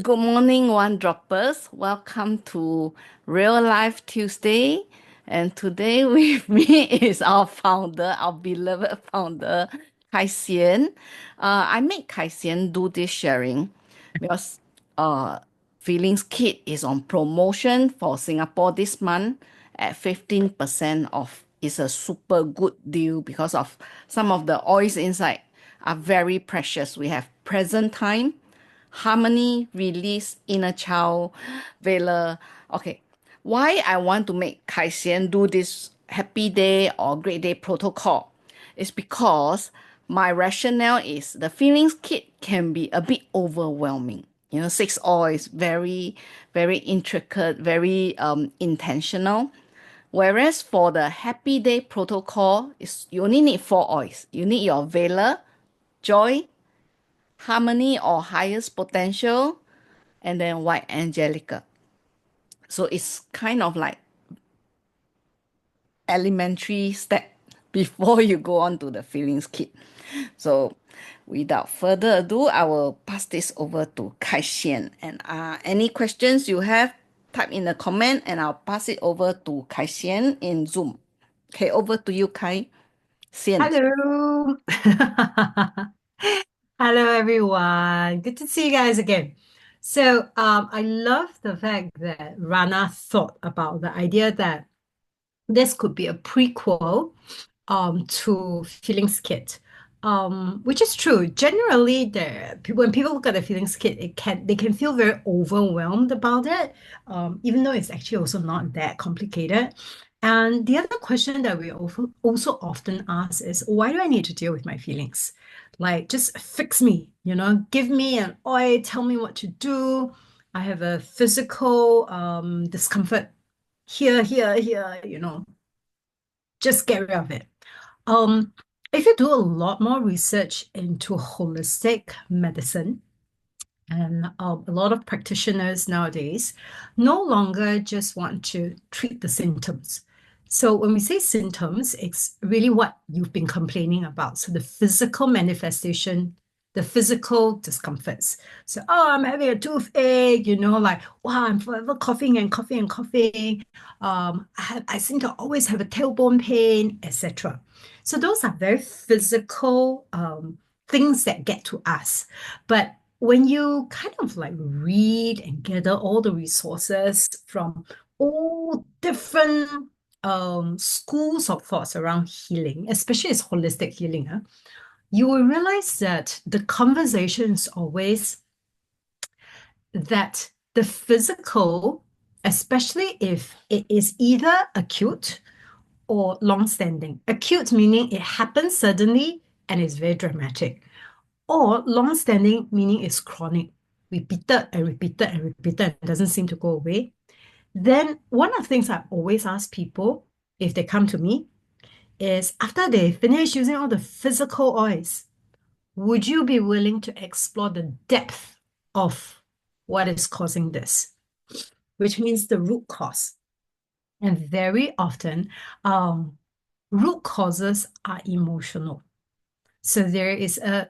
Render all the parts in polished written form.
Good morning, one droppers. Welcome to Real Life Tuesday. And today with me is our founder, our beloved founder, Kaixian. I made Kaixian do this sharing because uh, Feelings Kit is on promotion for Singapore this month at 15% off. It's a super good deal because of some of the oils inside are very precious. We have present time, harmony, release, inner child, Vela. Okay, why I want to make Kaixian do this happy day or great day protocol is because my rationale is the feelings kit can be a bit overwhelming. You know, six oil is very, very intricate, very intentional. Whereas for the happy day protocol, is you only need four oils. You need your Vela, joy, harmony or highest potential, and then white angelica. So it's kind of like elementary step before you go on to the feelings kit. So without further ado, I will pass this over to Kaixian. And any questions you have, type in the comment and I'll pass it over to Kaixian in Zoom. Okay, over to you, Kai Xian. Hello. Hello, everyone. Good to see you guys again. I love the fact that Rana thought about the idea that this could be a prequel to Feelings Kit, which is true. Generally, when people look at the Feelings Kit, they can feel very overwhelmed about it, even though it's actually also not that complicated. And the other question that we also often ask is, why do I need to deal with my feelings? Like, just fix me, give me an oil, tell me what to do. I have a physical discomfort here, just get rid of it. Um, if you do a lot more research into holistic medicine, and a lot of practitioners nowadays no longer just want to treat the symptoms. So when we say symptoms, it's really what you've been complaining about. So the physical manifestation, the physical discomforts. So, oh, I'm having a toothache, like, wow, I'm forever coughing and coughing and coughing. I seem to always have a tailbone pain, etc. So those are very physical things that get to us. But when you kind of like read and gather all the resources from all different schools of thoughts around healing, especially as holistic healing, you will realize that the conversation is always that the physical, especially if it is either acute or long-standing. Acute meaning it happens suddenly and it's very dramatic, or long-standing meaning it's chronic, repeated and repeated and repeated and doesn't seem to go away. Then one of the things I always ask people if they come to me is after they finish using all the physical oils, would you be willing to explore the depth of what is causing this? Which means the root cause. And very often, root causes are emotional. So there is a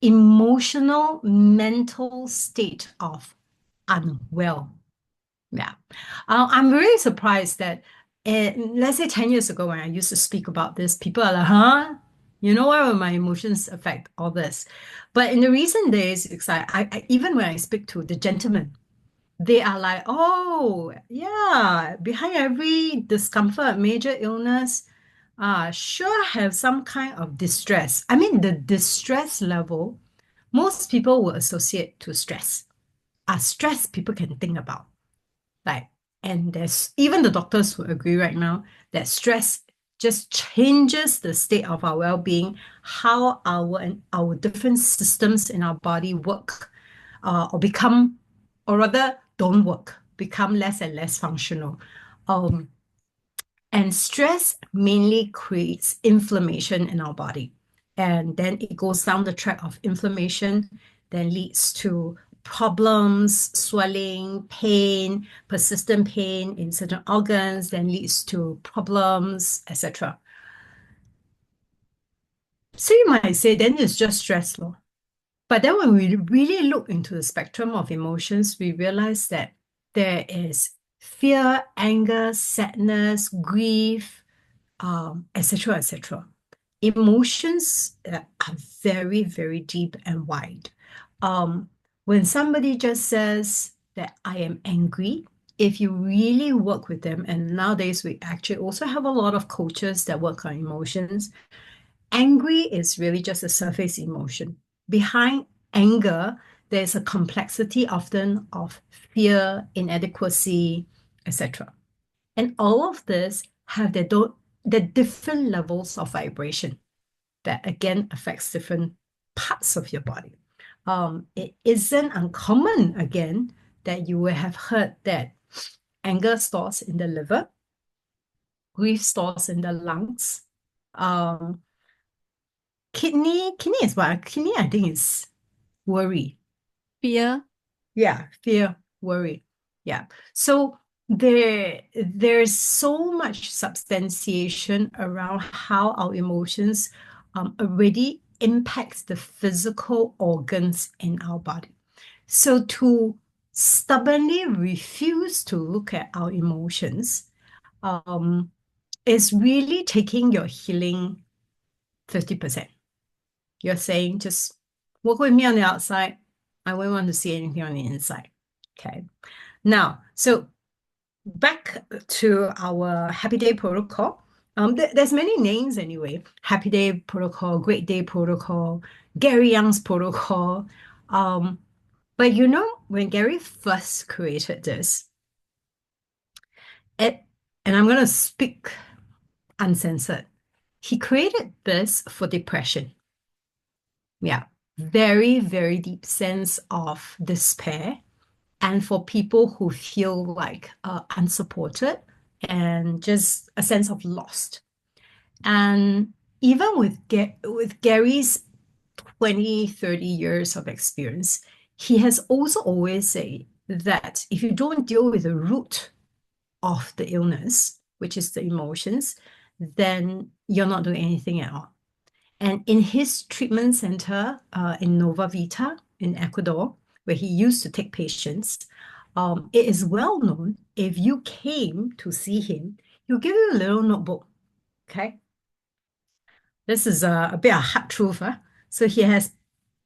emotional, mental state of unwell. Yeah. I'm really surprised that, let's say 10 years ago when I used to speak about this, people are like, huh? Why will my emotions affect all this? But in the recent days, it's like, even when I speak to the gentlemen, they are like, oh, yeah, behind every discomfort, major illness, sure have some kind of distress. I mean, the distress level, most people will associate to stress. Stress people can think about. Like, and there's even the doctors who agree right now that stress just changes the state of our well-being, how our different systems in our body work, or become, or rather don't work, become less and less functional. Um, and stress mainly creates inflammation in our body. And then it goes down the track of inflammation, then leads to problems, swelling, pain, persistent pain in certain organs, then leads to problems, etc. So you might say, then it's just stress, lor. But then when we really look into the spectrum of emotions, we realize that there is fear, anger, sadness, grief, etc., etc. Emotions are very, very deep and wide. Um, when somebody just says that I am angry, if you really work with them, and nowadays we actually also have a lot of coaches that work on emotions, angry is really just a surface emotion. Behind anger, there's a complexity often of fear, inadequacy, etc. And all of this have their different levels of vibration that again affects different parts of your body. It isn't uncommon again that you will have heard that anger stores in the liver, grief stores in the lungs. Um, kidney is what? Kidney, I think is worry. Fear. Yeah, fear, worry. Yeah. So there's so much substantiation around how our emotions already impact the physical organs in our body. So to stubbornly refuse to look at our emotions um, is really taking your healing 50%. You're saying just work with me on the outside. I won't want to see anything on the inside. Okay. Now, so back to our Happy Day protocol. There's many names anyway. Happy Day protocol, Great Day protocol, Gary Young's protocol. Um, but when Gary first created this, it, and I'm going to speak uncensored, he created this for depression. Yeah, very, very deep sense of despair. And for people who feel like unsupported and just a sense of lost. And even with Gary's 20, 30 years of experience, he has also always said that if you don't deal with the root of the illness, which is the emotions, then you're not doing anything at all. And in his treatment center in Nova Vita in Ecuador, where he used to take patients, it is well known if you came to see him, he'll give you a little notebook. Okay. This is a bit of hard truth. So he has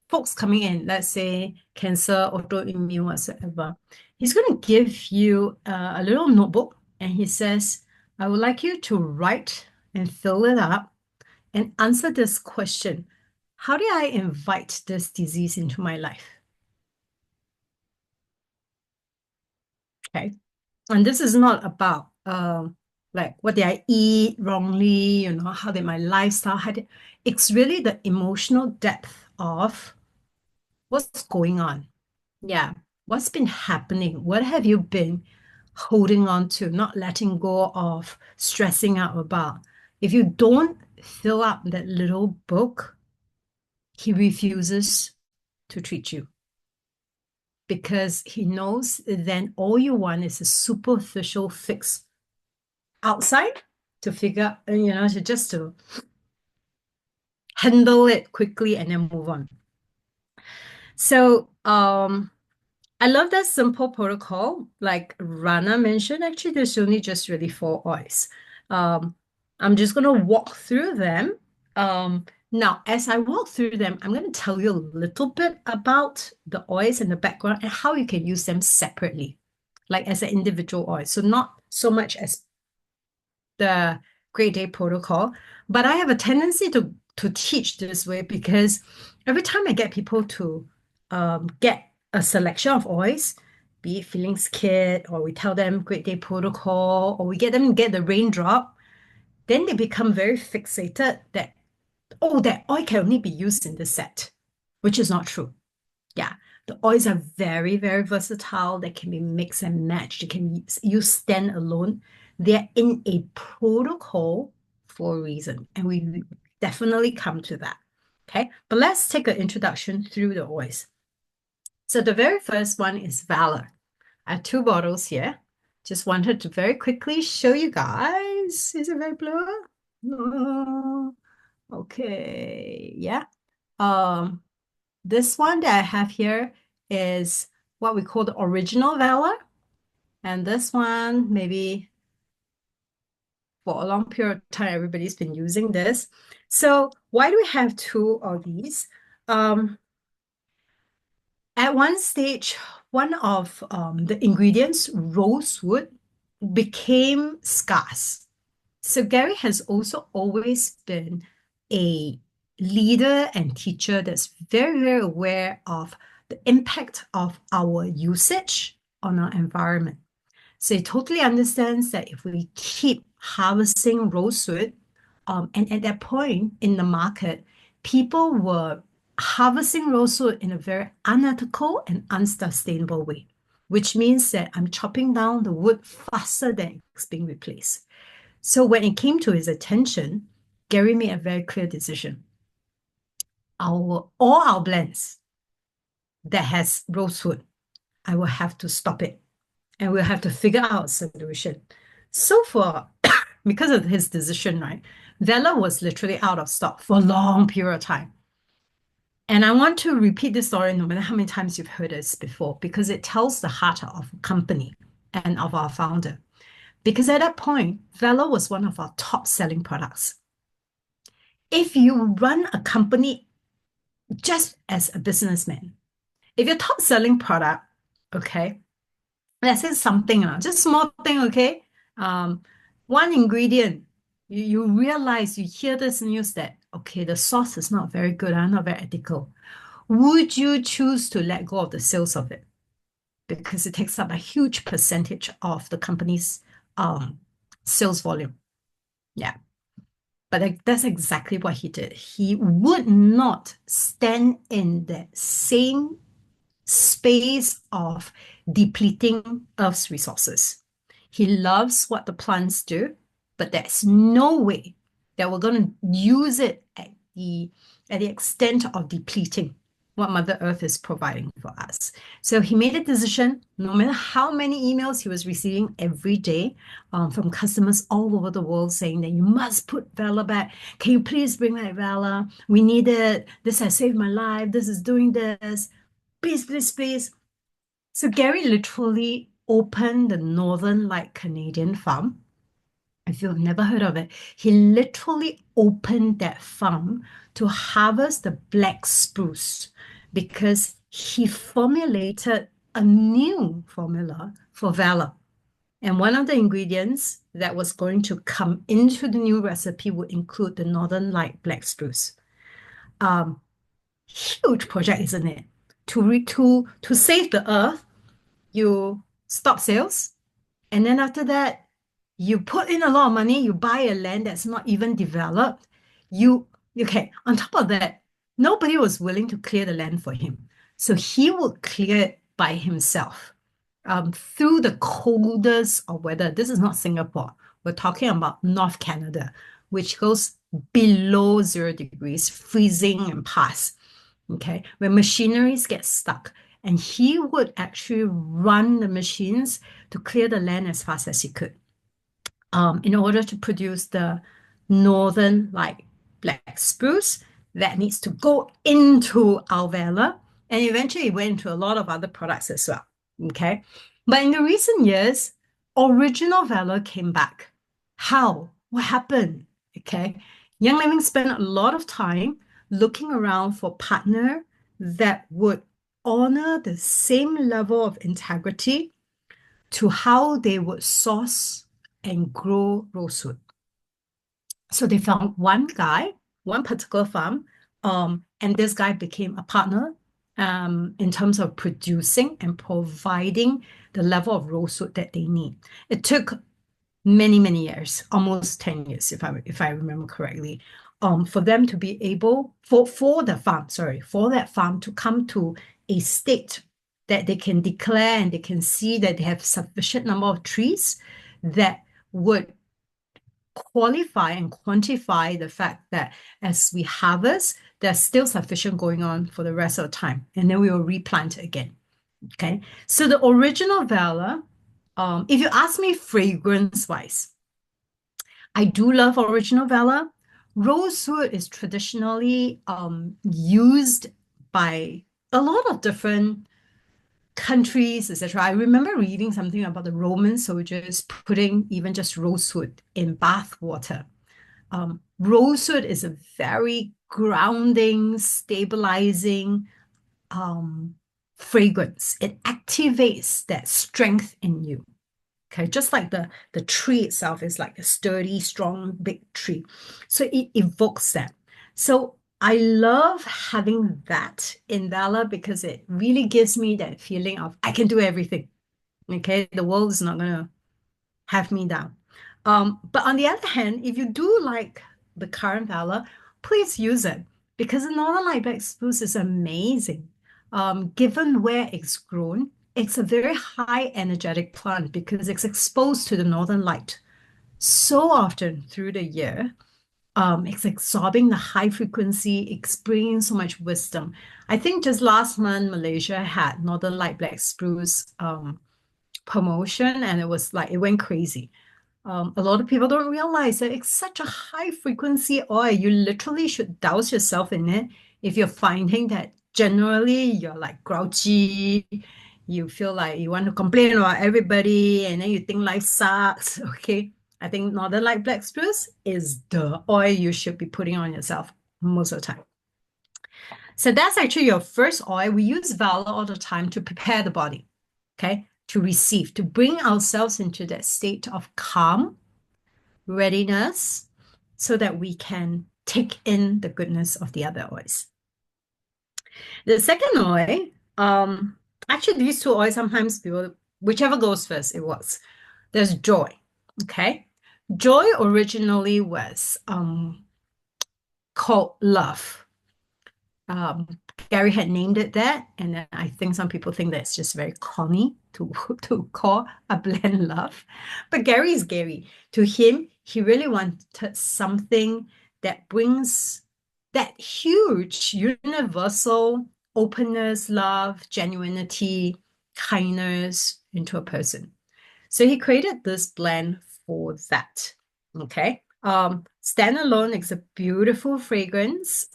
folks coming in, let's say cancer, autoimmune, whatsoever. He's going to give you a little notebook and he says, I would like you to write and fill it up and answer this question. How do I invite this disease into my life? Okay. And this is not about like what did I eat wrongly, how did my lifestyle, it's really the emotional depth of what's going on. Yeah. What's been happening? What have you been holding on to, not letting go of, stressing out about? If you don't fill up that little book, he refuses to treat you because he knows then all you want is a superficial fix outside to figure, to handle it quickly and then move on. So, I love that simple protocol. Like Rana mentioned, actually, there's only just really four oils. Um, I'm just going to walk through them. Now, as I walk through them, I'm going to tell you a little bit about the oils and the background and how you can use them separately, like as an individual oil. So not so much as the Great Day protocol, but I have a tendency to teach this way because every time I get people to get a selection of oils, be it Feelings Kit, or we tell them Great Day protocol, or we get them to get the raindrop, then they become very fixated that, oh, that oil can only be used in the set, which is not true. Yeah, the oils are very, very versatile. They can be mixed and matched. They can be used standalone. They're in a protocol for a reason, and we definitely come to that. Okay, but let's take an introduction through the oils. So the very first one is Valor. I have two bottles here. Just wanted to very quickly show you guys. Is it very blue? No. Okay, yeah. Um, This one that I have here is what we call the original Valor. And this one, maybe for a long period of time, everybody's been using this. So why do we have two of these? Um, at one stage, one of the ingredients, rosewood, became scarce. So Gary has also always been a leader and teacher that's very, very aware of the impact of our usage on our environment. So he totally understands that if we keep harvesting rosewood, and at that point in the market, people were harvesting rosewood in a very unethical and unsustainable way, which means that I'm chopping down the wood faster than it's being replaced. So when it came to his attention, Gary made a very clear decision. All our blends that has rosewood, I will have to stop it and we'll have to figure out a solution. So for because of his decision, right, Vela was literally out of stock for a long period of time. And I want to repeat this story no matter how many times you've heard this before, because it tells the heart of a company and of our founder. Because at that point, Vela was one of our top selling products. If you run a company just as a businessman, if your top selling product, okay, let's say something, just small thing, okay, um, one ingredient, you realize, you hear this news that, okay, the sauce is not very good, not very ethical. Would you choose to let go of the sales of it? Because it takes up a huge percentage of the company's um, sales volume. Yeah. But that's exactly what he did. He would not stand in that same space of depleting Earth's resources. He loves what the plants do, but there's no way that we're going to use it at the extent of depleting what Mother Earth is providing for us. So he made a decision, no matter how many emails he was receiving every day from customers all over the world saying that you must put Valor back. Can you please bring back Valor? We need it. This has saved my life. This is doing this. Please, please, please. So Gary literally opened the Northern Light Canadian farm. If you've never heard of it, he literally opened that farm to harvest the black spruce because he formulated a new formula for Valor. And one of the ingredients that was going to come into the new recipe would include the Northern Light black spruce. Um, Huge project, isn't it? To save the earth, you stop sales, and then after that, you put in a lot of money, you buy a land that's not even developed. You okay, on top of that, nobody was willing to clear the land for him. So he would clear it by himself. Through the coldest of weather. This is not Singapore. We're talking about North Canada, which goes below 0 degrees, freezing and past. Okay, where machineries get stuck. And he would actually run the machines to clear the land as fast as he could in order to produce the northern like black spruce that needs to go into Alvela. And eventually it went into a lot of other products as well. Okay. But in the recent years, original Valor came back. How? What happened? Okay. Young Living spent a lot of time looking around for a partner that would honor the same level of integrity to how they would source and grow rosewood. So they found one guy, one particular farm, and this guy became a partner in terms of producing and providing the level of rosewood that they need. It took many, many years, almost 10 years, if I remember correctly, for them to be able, for that farm to come to a state that they can declare and they can see that they have sufficient number of trees that would qualify and quantify the fact that as we harvest, there's still sufficient going on for the rest of the time. And then we will replant again. Okay. So the original Valor, if you ask me fragrance wise, I do love original Valor. Rosewood is traditionally used by a lot of different countries, etc. I remember reading something about the Roman soldiers putting even just rosewood in bath water. Rosewood is a very grounding, stabilizing fragrance. It activates that strength in you. Okay, just like the tree itself is like a sturdy, strong, big tree. So it evokes that. So I love having that in Valor because it really gives me that feeling of I can do everything. Okay, the world is not gonna have me down. But on the other hand, if you do like the current Valor, please use it because the Northern Light Black Spruce is amazing. Given where it's grown, it's a very high energetic plant because it's exposed to the northern light so often through the year. It's absorbing the high frequency, it's bringing so much wisdom. I think just last month, Malaysia had Northern Light Black Spruce promotion, and it was like it went crazy. A lot of people don't realize that it's such a high frequency oil. You literally should douse yourself in it if you're finding that generally you're like grouchy, you feel like you want to complain about everybody, and then you think life sucks. Okay. I think Northern Light Black Spruce is the oil you should be putting on yourself most of the time. So that's actually your first oil. We use Valor all the time to prepare the body, okay, to receive, to bring ourselves into that state of calm, readiness, so that we can take in the goodness of the other oils. The second oil, actually these two oils sometimes people, whichever goes first, it works. There's joy, okay? Joy originally was called love. Um, Gary had named it that, and then I think some people think that's just very corny to to call a blend love. But Gary is Gary. To him, he really wanted something that brings that huge universal openness, love, genuinity, kindness into a person. So he created this blend for that. Okay. Standalone, it's a beautiful fragrance.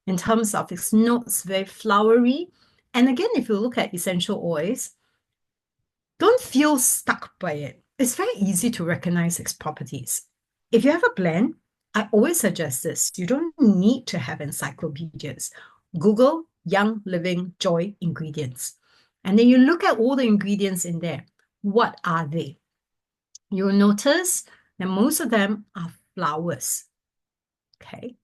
In terms of its notes, very flowery. And again, if you look at essential oils, don't feel stuck by it. It's very easy to recognize its properties. If you have a blend, I always suggest this. You don't need to have encyclopedias. Google Young Living Joy ingredients. And then you look at all the ingredients in there. What are they? You'll notice that most of them are flowers. Okay.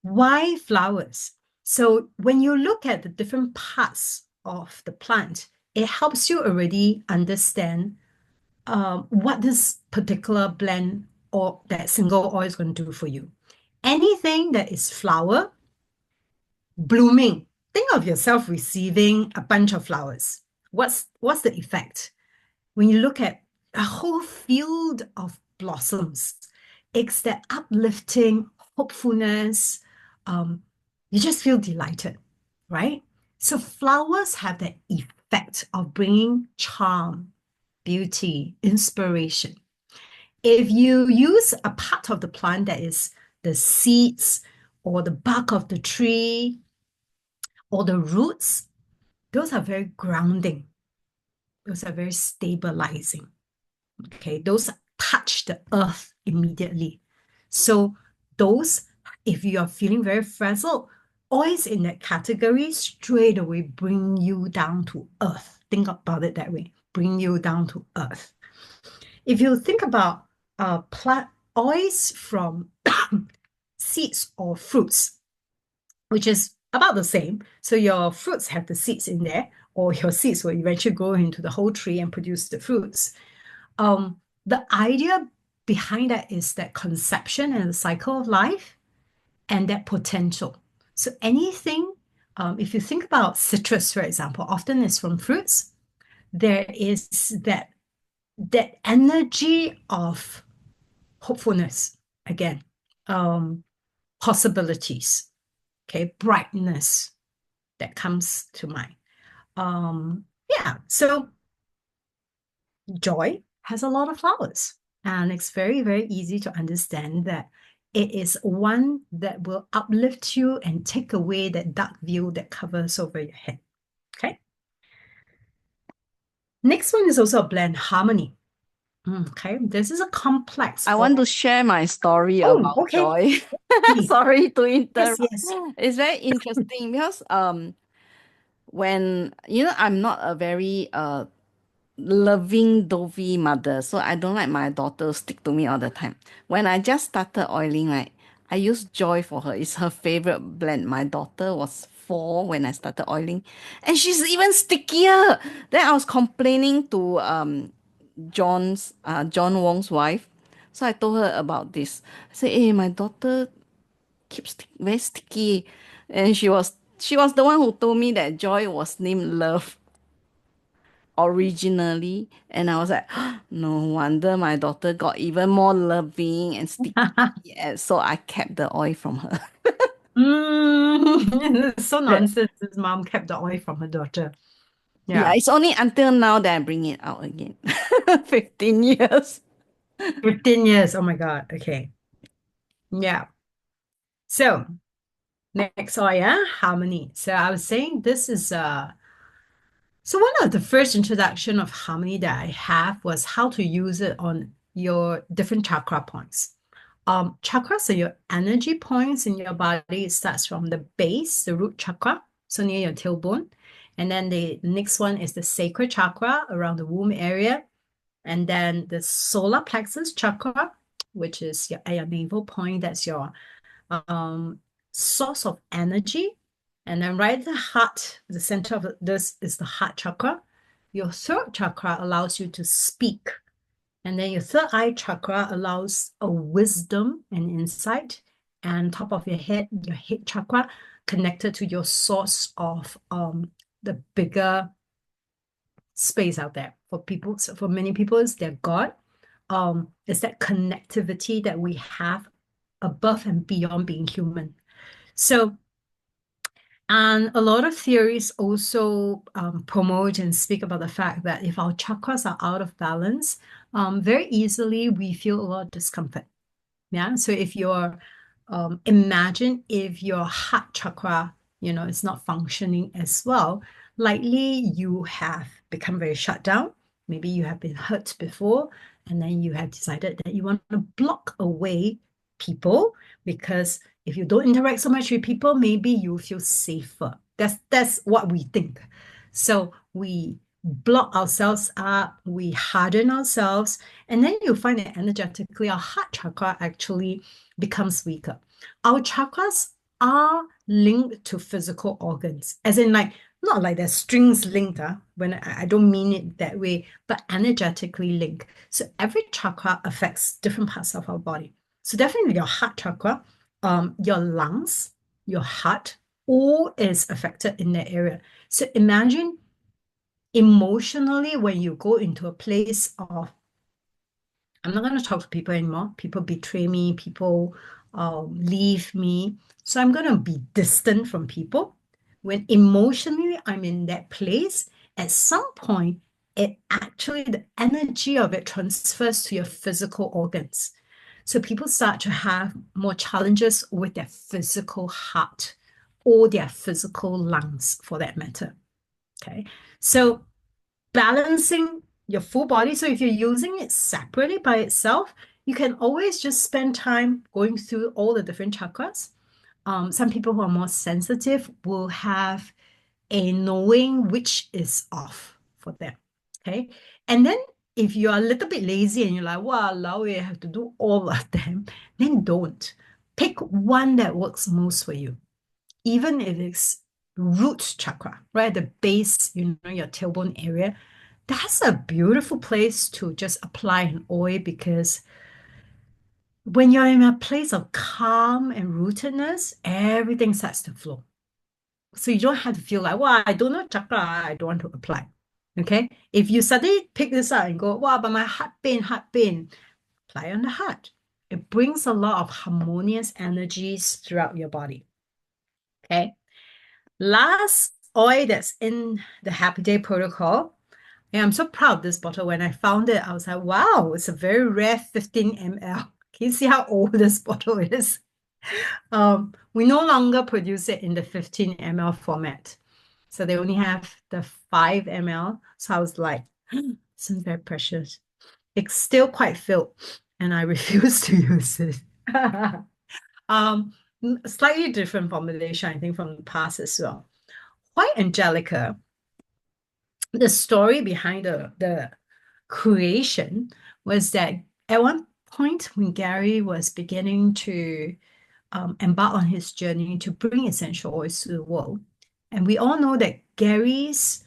Why flowers? So when you look at the different parts of the plant, it helps you already understand what this particular blend or that single oil is going to do for you. Anything that is flower, blooming, think of yourself receiving a bunch of flowers. What's the effect? When you look at a whole field of blossoms, it's that uplifting hopefulness. You just feel delighted, right? So flowers have that effect of bringing charm, beauty, inspiration. If you use a part of the plant that is the seeds or the bark of the tree or the roots, those are very grounding. Those are very stabilizing. Okay, those touch the earth immediately. So those, if you are feeling very frazzled, oils in that category straight away bring you down to earth. Think about it that way, bring you down to earth. If you think about plant oils from seeds or fruits, which is about the same. So your fruits have the seeds in there, or your seeds will eventually grow into the whole tree and produce the fruits. The idea behind that is that conception and the cycle of life and that potential. So anything, if you think about citrus, for example, often it's from fruits. There is that energy of hopefulness again, possibilities, okay, brightness that comes to mind. Yeah, so joy has a lot of flowers. And it's very, very easy to understand that It is one that will uplift you and take away that dark view that covers over your head. Okay. Next one is also a blend harmony. Okay. This is a complex I want form. to share my story Oh, about okay. joy. Please. Sorry to Yes, interrupt. yes. It's very interesting because when I'm not a very loving dovey mother, so I don't like my daughter stick to me all the time. When I just started oiling, right, I use Joy for her. It's her favorite blend. My daughter was 4 when I started oiling, and she's even stickier. Then I was complaining to John Wong's wife. So I told her about this. I said, "Hey, my daughter keeps very sticky," and she was the one who told me that Joy was named Love originally, and I was like, no wonder my daughter got even more loving and sticky. And so I kept the oil from her. So nonsense. His mom kept the oil from her daughter. Yeah, Yeah. it's only until now that I bring it out again. 15 years. 15 years. Oh my God. Okay. Yeah. So next oil, yeah, harmony. So I was saying this is so one of the first introduction of harmony that I have was how to use it on your different chakra points. Chakras are your energy points in your body. It starts from the base, the root chakra, so near your tailbone. And then the next one is the sacral chakra around the womb area. And then the solar plexus chakra, which is your, at your navel point, that's your um, source of energy. And then right at the heart, the center of this is the heart chakra. Your throat chakra allows you to speak. And then your third eye chakra allows a wisdom and insight. And top of your head chakra, connected to your source of the bigger space out there. For people, so for many people, it's their God. It's that connectivity that we have above and beyond being human. So, and a lot of theories also promote and speak about the fact that if our chakras are out of balance, very easily we feel a lot of discomfort. Yeah. So if you're, imagine if your heart chakra, is not functioning as well, likely you have become very shut down. Maybe you have been hurt before, and then you have decided that you want to block away people because if you don't interact so much with people, maybe you feel safer. That's what we think. So we block ourselves up, we harden ourselves, and then you find that energetically our heart chakra actually becomes weaker. Our chakras are linked to physical organs, as in like not like there's strings linked, when I don't mean it that way, but energetically linked. So every chakra affects different parts of our body. So definitely your heart chakra, your lungs, your heart, all is affected in that area. So imagine emotionally when you go into a place of I'm not going to talk to people anymore. People betray me, people leave me. So I'm going to be distant from people. When emotionally I'm in that place, at some point, the energy of it transfers to your physical organs. So people start to have more challenges with their physical heart or their physical lungs for that matter. Okay. So balancing your full body. So if you're using it separately by itself, you can always just spend time going through all the different chakras. Some people who are more sensitive will have a knowing which is off for them. Okay. And then if you're a little bit lazy and you're like, wow, I have to do all of them, then don't. Pick one that works most for you, even if it's root chakra, right? The base, your tailbone area. That's a beautiful place to just apply an oil because when you're in a place of calm and rootedness, everything starts to flow. So you don't have to feel like, wow, I don't know chakra, I don't want to apply. Okay. If you suddenly pick this up and go, wow, but my heart pain, apply on the heart. It brings a lot of harmonious energies throughout your body. Okay. Last oil that's in the Happy Day protocol. Yeah, I'm so proud of this bottle. When I found it, I was like, wow, it's a very rare 15 ml. Can you see how old this bottle is? We no longer produce it in the 15 ml format. So they only have the 5 ml. So I was like, this is very precious. It's still quite filled, and I refuse to use it. Um, Slightly different formulation, I think, from the past as well. White Angelica, the story behind the creation was that at one point when Gary was beginning to embark on his journey to bring essential oils to the world, and we all know that Gary's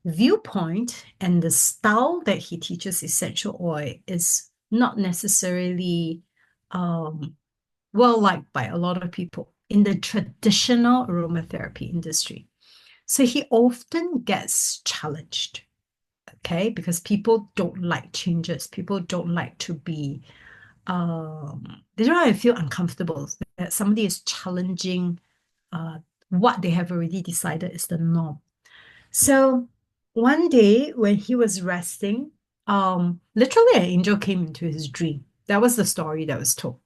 viewpoint and the style that he teaches essential oil is not necessarily um, well liked by a lot of people in the traditional aromatherapy industry. So he often gets challenged, okay, because people don't like changes. People don't like to be, they don't like to feel uncomfortable that somebody is challenging uh, what they have already decided is the norm. So one day when he was resting, literally an angel came into his dream. That was the story that was told.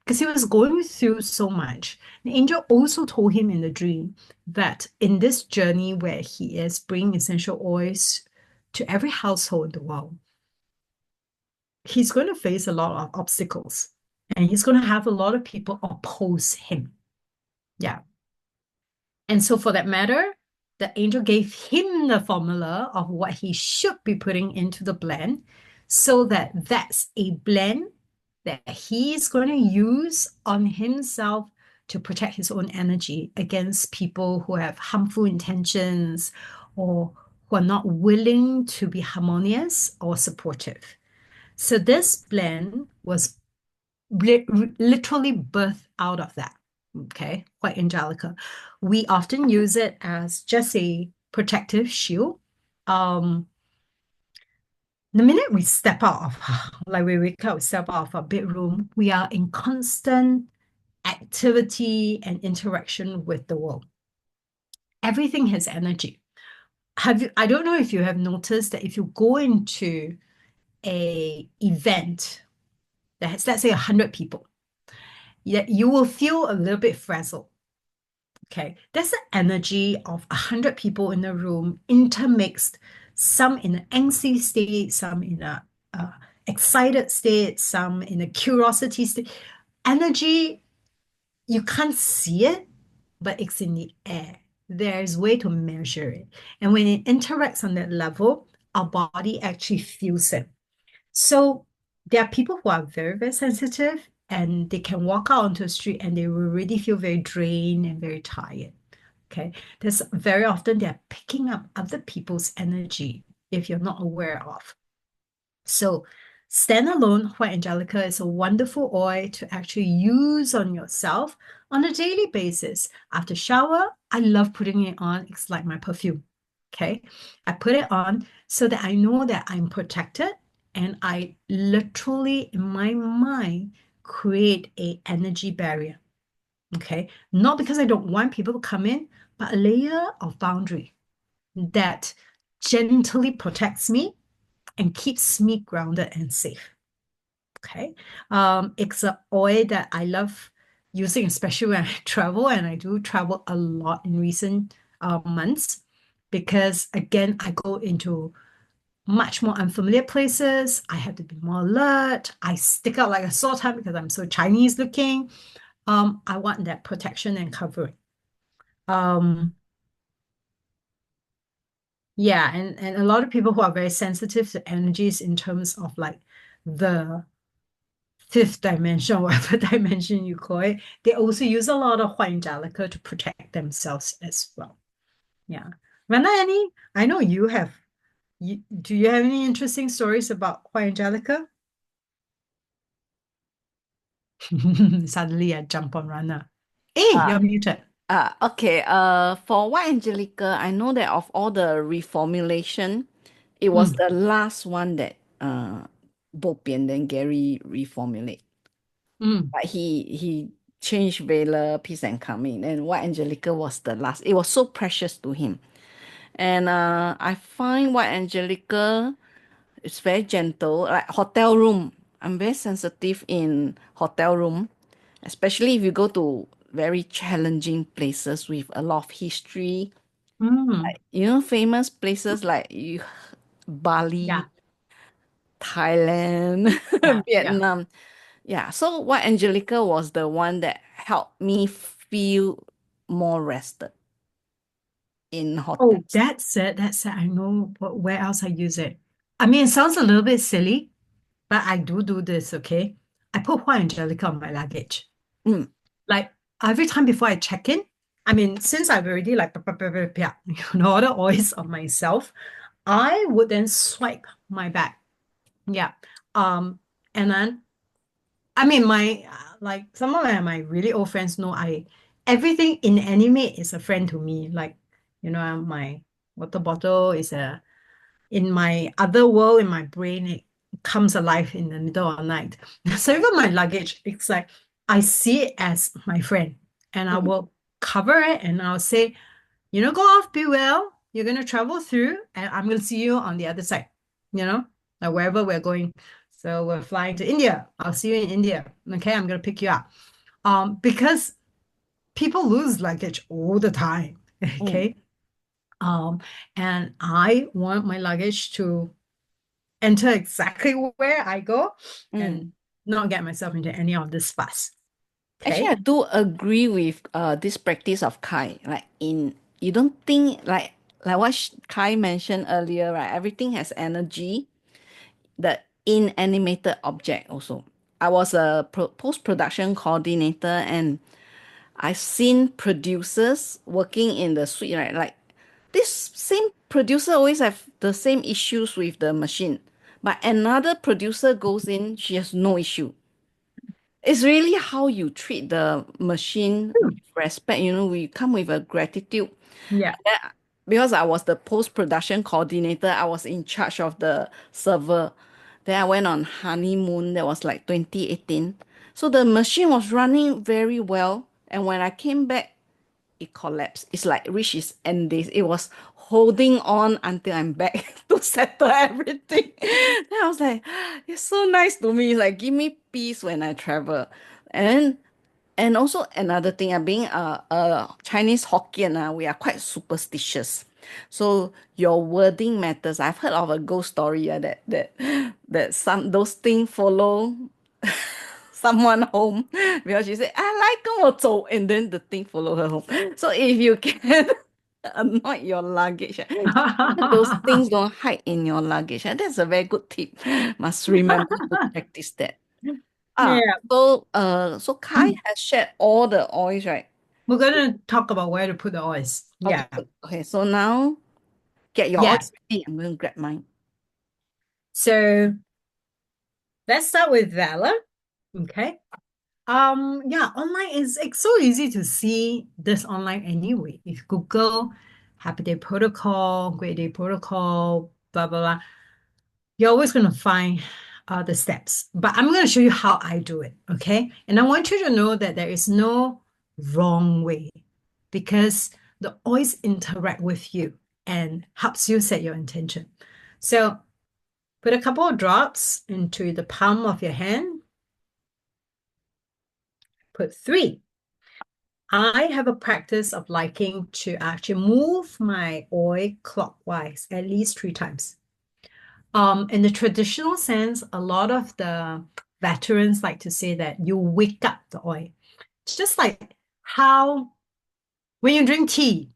Because he was going through so much. The angel also told him in the dream that in this journey where he is bringing essential oils to every household in the world, he's going to face a lot of obstacles and he's going to have a lot of people oppose him. Yeah. And so, for that matter, the angel gave him the formula of what he should be putting into the blend so that that's a blend that he's going to use on himself to protect his own energy against people who have harmful intentions or who are not willing to be harmonious or supportive. So, this blend was literally birthed out of that. Okay, White Angelica. We often use it as just a protective shield. Um, the minute we step out of, like we wake up, step out of our bedroom, we are in constant activity and interaction with the world. Everything has energy. Have you, I don't know if you have noticed that if you go into a event that has, let's say, 100 people, you will feel a little bit frazzled. Okay, there's the energy of 100 people in the room intermixed, some in an angsty state, some in a excited state, some in a curiosity state. Energy, you can't see it, but it's in the air. There's way to measure it. And when it interacts on that level, our body actually feels it. So there are people who are very, very sensitive and they can walk out onto the street and they will really feel very drained and very tired. Okay. There's very often they're picking up other people's energy if you're not aware of. So standalone White Angelica is a wonderful oil to actually use on yourself on a daily basis. After shower, I love putting it on. It's like my perfume. Okay. I put it on so that I know that I'm protected and I literally in my mind create a energy barrier. Okay. Not because I don't want people to come in, but a layer of boundary that gently protects me and keeps me grounded and safe. Okay. It's an oil that I love using, especially when I travel, and I do travel a lot in recent months because, again, I go into much more unfamiliar places. I have to be more alert. I stick out like a sore thumb because I'm so Chinese looking. I want that protection and covering. Um, yeah, and a lot of people who are very sensitive to energies in terms of like the fifth dimension, whatever dimension you call it, they also use a lot of White Angelica to protect themselves as well. Yeah. Rana, I know you have, do you have any interesting stories about White Angelica? Suddenly I jump on Rana. Hey, Uh, you're muted. okay. For White Angelica, I know that of all the reformulation, it was Mm, the last one that Bo Bian then Gary reformulate. mm, But he changed Vela, Peace and Coming, and White Angelica was the last. It was so precious to him. And I find White Angelica is very gentle, like hotel room. I'm very sensitive in hotel room, especially if you go to very challenging places with a lot of history. Mm, Famous places like Bali, yeah, Thailand, yeah, yeah. Vietnam. Yeah. So White Angelica was the one that helped me feel more rested in Oh, hotels. that's it. That's it. I know where else I use it. I mean, it sounds a little bit silly, but I do this, okay? I put White Angelica on my luggage. Mm, Like every time before I check in, I mean, since I've already like all the oils on myself, I would then swipe my bag. Yeah. Um, and then I mean my like some of my really old friends know I everything inanimate is a friend to me. Like, my water bottle is a in my other world, in my brain, it comes alive in the middle of the night. So even my luggage, it's like I see it as my friend, and I mm, will cover it and I'll say, go off, be well. You're gonna travel through, and I'm gonna see you on the other side, like wherever we're going. So we're flying to India. I'll see you in India. Okay, I'm gonna pick you up. Because people lose luggage all the time. mm, Okay. Um, and I want my luggage to enter exactly where I go and mm. not get myself into any of this fuss. Actually, I Okay. do agree with this practice of Kai. Like you don't think like what Kai mentioned earlier, right? Everything has energy. The inanimated object also. I was a post-production coordinator, and I've seen producers working in the suite, right? Like this same producer always have the same issues with the machine, but another producer goes in, she has no issue. It's really how you treat the machine with respect. We come with a gratitude. Yeah. Then, because I was the post-production coordinator, I was in charge of the server. Then I went on honeymoon. That was like 2018. So the machine was running very well. And when I came back, it collapsed. It's like reached its end days. It was holding on until I'm back to settle everything. Then I was like, it's so nice to me. It's like give me peace when I travel. And and also another thing, being a Chinese Hokkien, we are quite superstitious. So your wording matters. I've heard of a ghost story, that some those things follow someone home because she said, I like 跟我走, and then the thing follow her home. So if you can anoint your luggage, those things don't hide in your luggage. That's a very good tip. Must remember to practice that. Ah, Yeah. so Kai has shared all the oils, right? We're going to talk about where to put the oils. Okay, Yeah. good. Okay, so now get your Yeah. oils ready. I'm going to grab mine. So let's start with Valor. Okay. Yeah, online is it's so easy to see this online anyway. If Google Happy Day Protocol, Great Day Protocol, blah blah blah, you're always going to find the steps. But I'm going to show you how I do it, okay? And I want you to know that there is no wrong way because the oils interact with you and helps you set your intention. So put a couple of drops into the palm of your hand. Put three. I have a practice of liking to actually move my oil clockwise at least three times. In the traditional sense, a lot of the veterans like to say that you wake up the oil. It's just like how when you drink tea,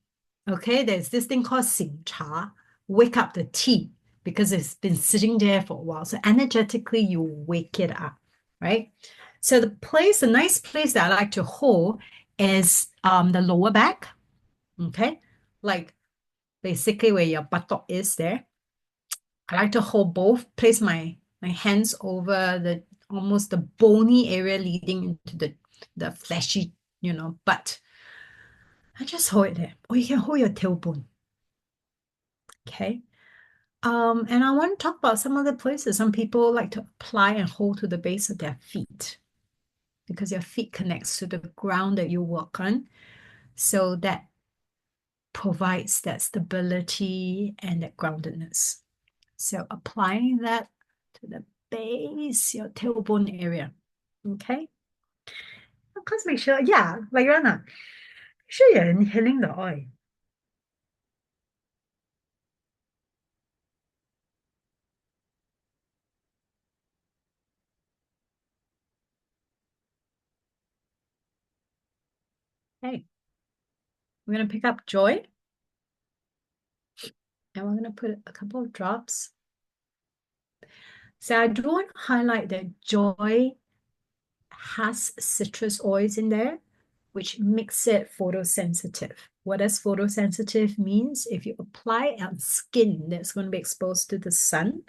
okay, there's this thing called xing cha, wake up the tea because it's been sitting there for a while. So energetically, you wake it up, right? So the nice place that I like to hold is the lower back, okay, like basically where your buttock is there. I like to hold both, place my hands over the almost the bony area leading into the fleshy, butt. I just hold it there. Or you can hold your tailbone. Okay. And I want to talk about some other places. Some people like to apply and hold to the base of their feet because your feet connects to the ground that you walk on. So that provides that stability and that groundedness. So applying that to the base, your tailbone area. Okay? Of course, make sure, yeah, like Rana, make sure you're inhaling the oil. Okay, we're going to pick up Joy and we're going to put a couple of drops. So I do want to highlight that Joy has citrus oils in there, which makes it photosensitive. What does photosensitive means? If you apply it on skin that's going to be exposed to the sun,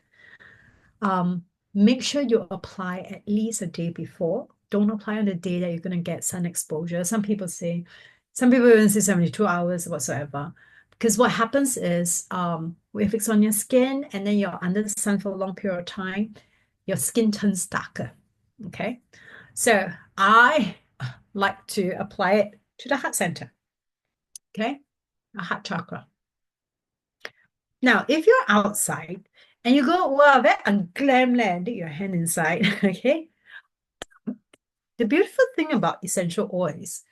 um, make sure you apply at least a day before. Don't apply on the day that you're going to get sun exposure. Some people even say 72 hours whatsoever. Because what happens is, if it's on your skin and then you're under the sun for a long period of time, your skin turns darker. Okay. So I like to apply it to the heart center. Okay. A heart chakra. Now, if you're outside and you go, well, that unglam land, your hand inside, okay? The beautiful thing about essential oils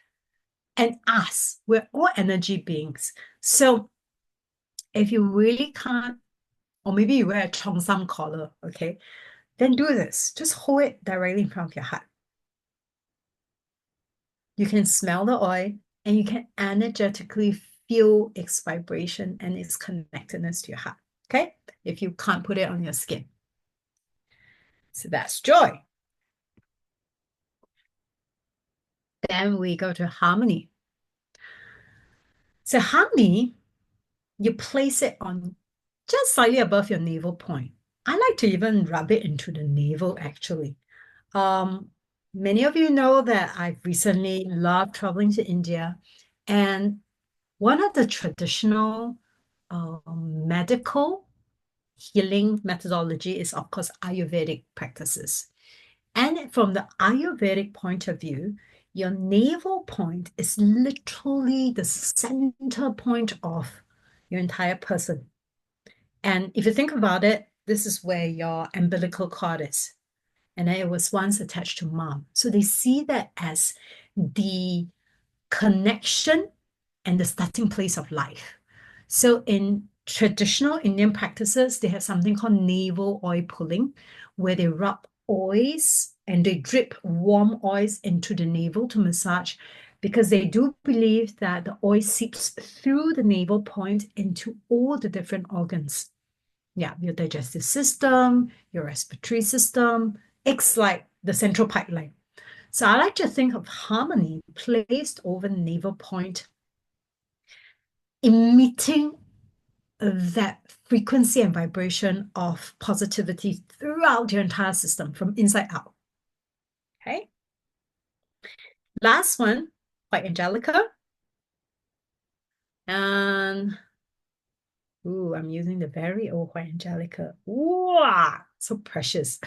and us, we're all energy beings. So if you really can't, or maybe you wear a cheongsam collar, okay, then do this. Just hold it directly in front of your heart. You can smell the oil and you can energetically feel its vibration and its connectedness to your heart, okay? If you can't put it on your skin. So that's joy. Then we go to harmony. So harmony, you place it on just slightly above your navel point. I like to even rub it into the navel, actually. Um, Many of you know that I've recently loved traveling to India, and one of the traditional medical healing methodology is, of course, Ayurvedic practices. And from the Ayurvedic point of view, your navel point is literally the center point of your entire person. And if you think about it, this is where your umbilical cord is. And it was once attached to mom. So they see that as the connection and the starting place of life. So in traditional Indian practices, they have something called navel oil pulling, where they rub oils and they drip warm oils into the navel to massage, because they do believe that the oil seeps through the navel point into all the different organs. Yeah, your digestive system, your respiratory system. It's like the central pipeline. So I like to think of harmony placed over the navel point, emitting that frequency and vibration of positivity throughout your entire system from inside out. Okay. Last one, White Angelica. And I'm using the very old White Angelica. Wow, so precious.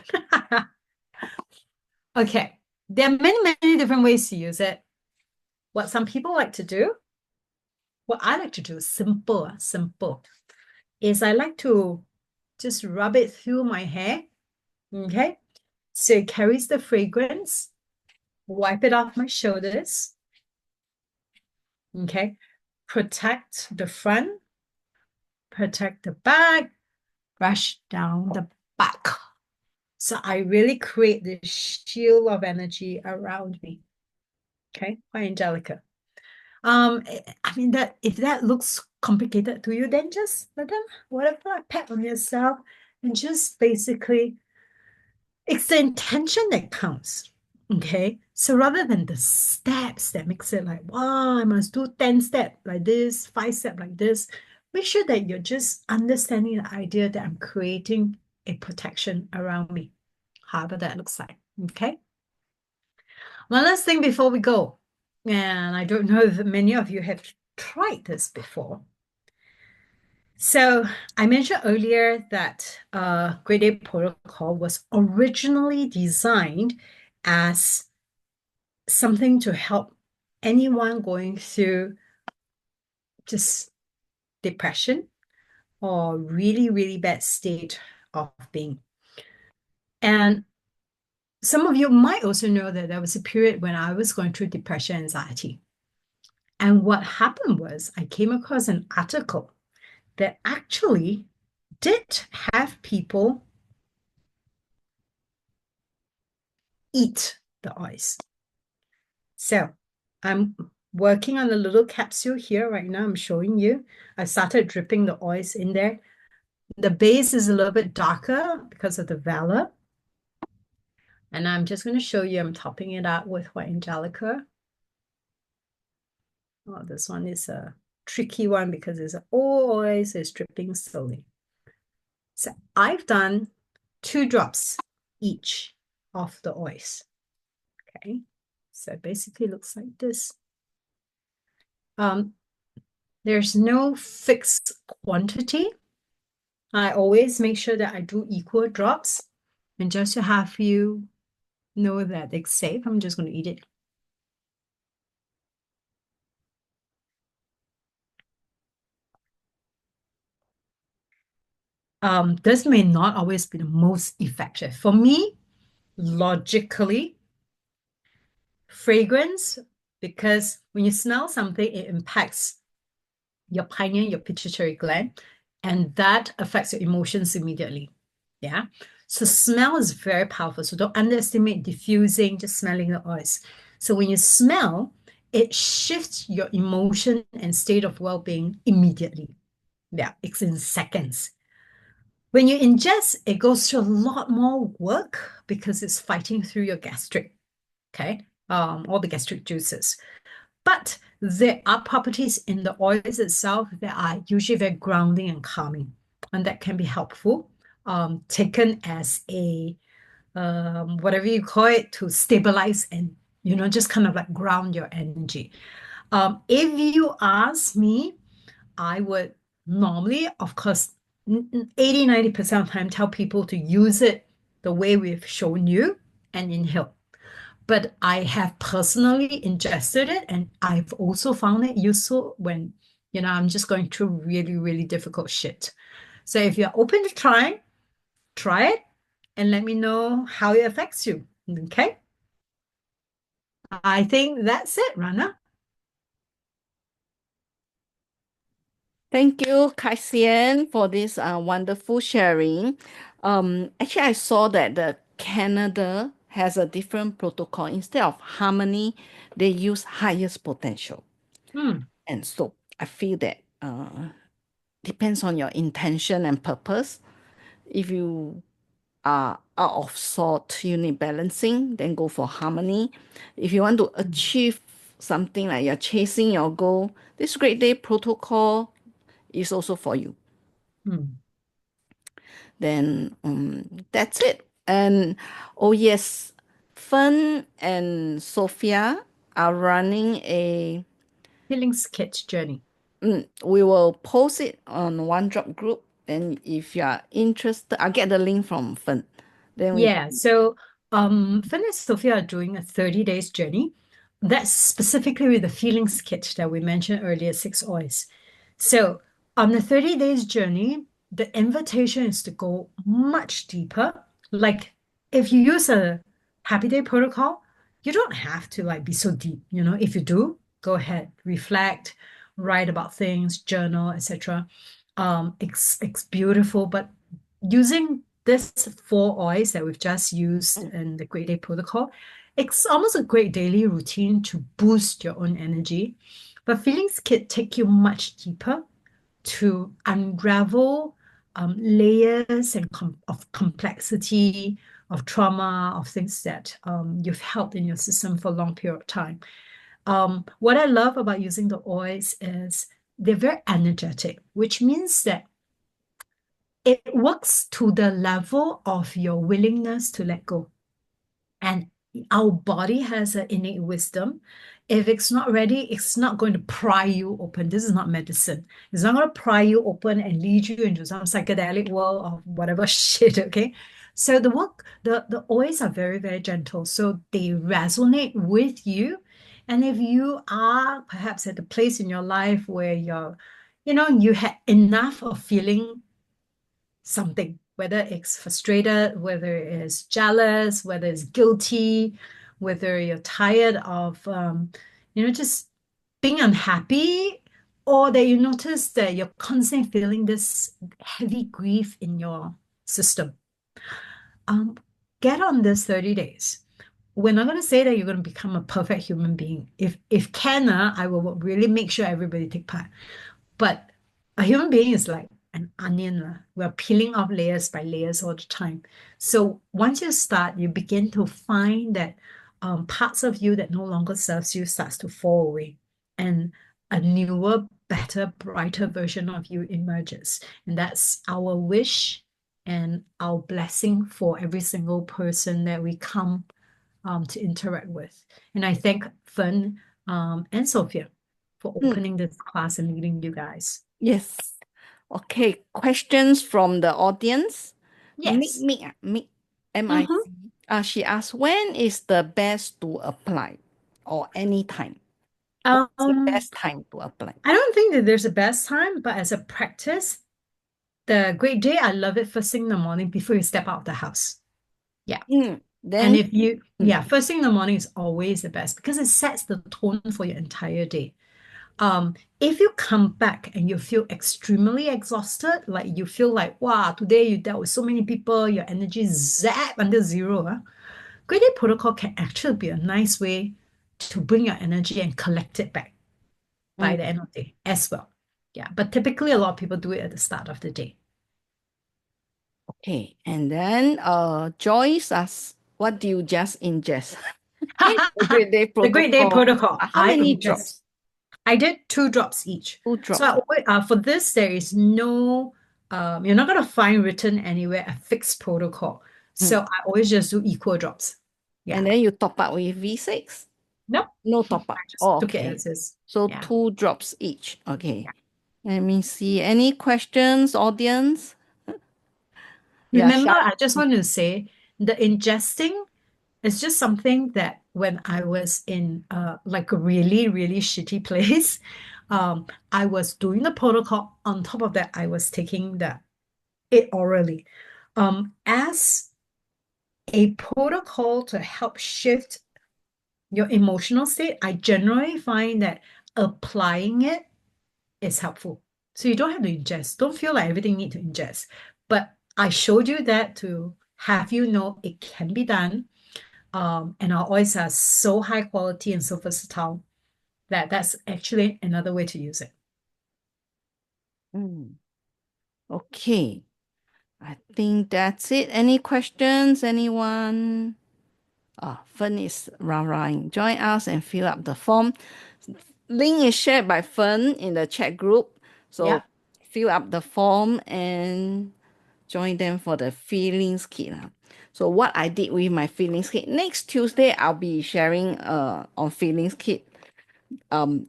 Okay. There are many, many different ways to use it. What some people like to do, what I like to do, simple, is I like to just rub it through my hair. Okay. So it carries the fragrance, wipe it off my shoulders. Okay. Protect the front, protect the back, brush down the back. So I really create this shield of energy around me. Okay. White Angelica. I mean that if that looks complicated to you, then just let them whatever pat on yourself and just basically it's the intention that counts. Okay. So rather than the steps that makes it like, wow, I must do 10 steps like this, 5 steps like this, make sure that you're just understanding the idea that I'm creating a protection around me, however that looks like. Okay. One last thing before we go, and I don't know if many of you have tried this before. So I mentioned earlier that Grade A protocol was originally designed as something to help anyone going through just depression or really, really bad state of being. And some of you might also know that there was a period when I was going through depression, anxiety. And what happened was I came across an article that actually did have people eat the oils. So I'm working on a little capsule here right now. I'm showing you. I started dripping the oils in there. The base is a little bit darker because of the Valor. And I'm just going to show you, I'm topping it out with white Angelica. Oh, this one is a tricky one because it's always is dripping slowly. So I've done 2 drops each of the oils. Okay. So it basically looks like this. Um, there's no fixed quantity. I always make sure that I do equal drops. And just to have you know that it's safe, I'm just going to eat it. This may not always be the most effective. For me, logically, fragrance, because when you smell something, it impacts your pineal, your pituitary gland, and that affects your emotions immediately. Yeah. So smell is very powerful. So don't underestimate diffusing, just smelling the oils. So when you smell, it shifts your emotion and state of well-being immediately. Yeah, it's in seconds. When you ingest, it goes through a lot more work because it's fighting through your gastric, okay, all the gastric juices. But there are properties in the oils itself that are usually very grounding and calming, and that can be helpful, taken as a whatever you call it, to stabilize and just kind of like ground your energy. If you ask me, I would normally, of course, 80-90% of the time tell people to use it the way we've shown you and inhale. But I have personally ingested it, and I've also found it useful when, I'm just going through really, really difficult shit. So if you're open to try it and let me know how it affects you. Okay. I think that's it, Rana. Thank you, Kaixian, for this wonderful sharing. Actually, I saw that the Canada has a different protocol. Instead of harmony, they use highest potential. Hmm. And so I feel that depends on your intention and purpose. If you are out of sort, you need balancing, then go for harmony. If you want to achieve something like you're chasing your goal, this Great Day protocol is also for you. Hmm. Then that's it. And oh yes, Fern and Sophia are running a Healing sketch journey. we will post it on One Drop group. And if you are interested, I'll get the link from Fern. Then we Yeah, so Finn and Sophia are doing a 30 days journey. That's specifically with the feelings kit that we mentioned earlier, 6 oils. So on the 30 days journey, the invitation is to go much deeper. Like if you use a happy day protocol, you don't have to like be so deep, If you do, go ahead, reflect, write about things, journal, etc. It's beautiful, but using this 4 oils that we've just used in the Great Day Protocol, it's almost a great daily routine to boost your own energy. But feelings can take you much deeper to unravel layers of complexity, of trauma, of things that you've held in your system for a long period of time. What I love about using the oils is they're very energetic, which means that it works to the level of your willingness to let go. And our body has an innate wisdom. If it's not ready, it's not going to pry you open. This is not medicine. It's not going to pry you open and lead you into some psychedelic world of whatever shit, okay? So the oils are very, very gentle. So they resonate with you. And if you are perhaps at the place in your life where you had enough of feeling something. whether it's frustrated, whether it's jealous, whether it's guilty, whether you're tired of, just being unhappy, or that you notice that you're constantly feeling this heavy grief in your system. Um, get on this 30 days. We're not going to say that you're going to become a perfect human being. If can, I will really make sure everybody take part. But a human being is like an onion. We're peeling off layers by layers all the time. So once you start, you begin to find that parts of you that no longer serves you starts to fall away. And a newer, better, brighter version of you emerges. And that's our wish and our blessing for every single person that we come to interact with. And I thank Fern and Sophia for Mm, opening this class and leading you guys. yes. Okay, questions from the audience. Yes. Mick, Mm-hmm. MIC. She asked, when is the best to apply or anytime? What's the Um, best time to apply? I don't think that there's a best time, but as a practice, the great day, I love it first thing in the morning before you step out of the house. Yeah. And Then, if you, mm, yeah, first thing in the morning is always the best because it sets the tone for your entire day. If you come back and you feel extremely exhausted, like you feel like, wow, today you dealt with so many people, your energy is zap under zero, Grade A protocol can actually be a nice way to bring your energy and collect it back by mm, the end of the day as well. Yeah, but typically a lot of people do it at the start of the day. okay. And then Joyce asks, what do you just ingest? The Great Day The Great Day Protocol. protocol, How I many ingest. drops? I did 2 drops each. Two So drops. for this, there is no, you're not going to find written anywhere a fixed protocol. Mm. So I always just do equal drops. And Yeah. then you top up with V6? Nope. No I top up. just Oh, took it okay. as is. So Yeah. two drops each. Okay. Yeah. Let me see. Any questions, audience? Yeah, Remember, Shan. I just want to say the ingesting is just something that when I was in like a really, really shitty place, I was doing the protocol. On top of that, I was taking it orally. As a protocol to help shift your emotional state, I generally find that applying it is helpful. So you don't have to ingest. Don't feel like everything need to ingest. But I showed you that to have you know it can be done. And our oils are so high quality and so versatile that that's actually another way to use it. Mm. Okay. I think that's it. Any questions? Anyone? Fern is raring. Join us and fill up the form. Link is shared by Fern in the chat group. So Yeah. fill up the form and join them for the feelings kit. So what I did with my feelings kit. Next Tuesday, I'll be sharing on feelings kit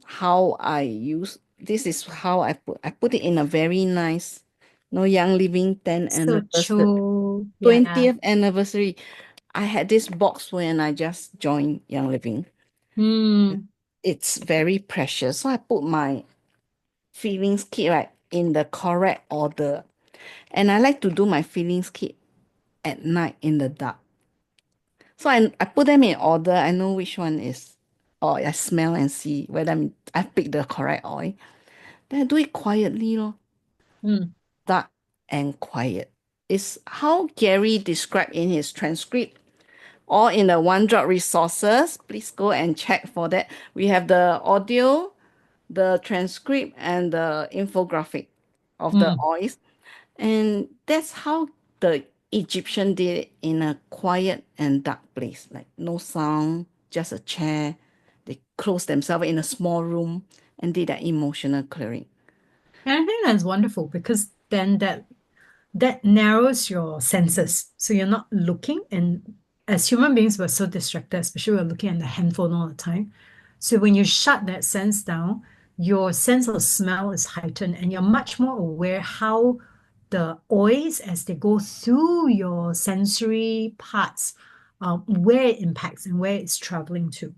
how I use this is how I put it in a very nice Young Living 10 So anniversary true. Yeah. 20th anniversary. I had this box when I just joined Young Living. Hmm. It's very precious. So I put my feelings kit right in the correct order. And I like to do my feelings kit at night in the dark. So I put them in order. I know which one is, or I smell and see whether I picked the correct oil. Then I do it quietly, lor, Hmm. dark and quiet. It's how Gary described in his transcript or in the One Drop resources. Please go and check for that. We have the audio, the transcript, and the infographic of the Hmm. oils. And that's how the Egyptian did it in a quiet and dark place, like no sound, just a chair. They closed themselves in a small room and did that emotional clearing. And I think that's wonderful because then that narrows your senses. So you're not looking, and as human beings, we're so distracted, especially we're looking at the handphone all the time. So when you shut that sense down, your sense of smell is heightened, and you're much more aware how the oils, as they go through your sensory parts, where it impacts and where it's traveling to.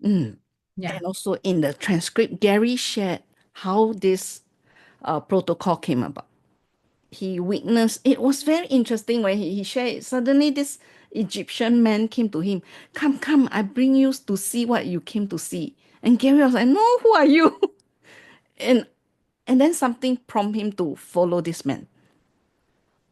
Mm. Yeah. And also in the transcript, Gary shared how this protocol came about. he witnessed. It was very interesting when he shared it. Suddenly this Egyptian man came to him. Come, come, I bring you to see what you came to see. And Gary was like, no, who are you? And and then something prompted him to follow this man.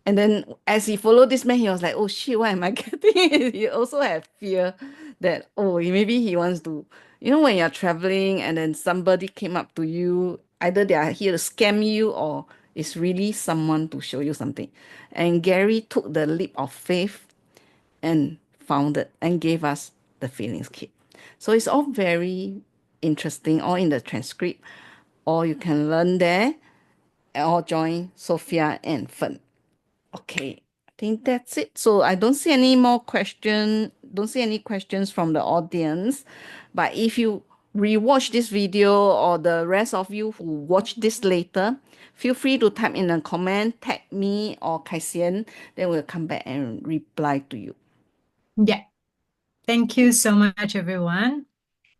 And then as he followed this man, he was like, oh shit, what am I getting? He also had fear that, oh, maybe he wants to, when you're traveling and then somebody came up to you, either they are here to scam you or it's really someone to show you something. And Gary took the leap of faith and found it and gave us the feelings kit. So it's all very interesting, all in the transcript, or you can learn there or join Sophia and Fen. Okay, I think that's it. So I don't see any more don't see any questions from the audience. But if you rewatch this video or the rest of you who watch this later, feel free to type in a comment, tag me or Kaixian, then we'll come back and reply to you. Yeah. Thank you so much, everyone.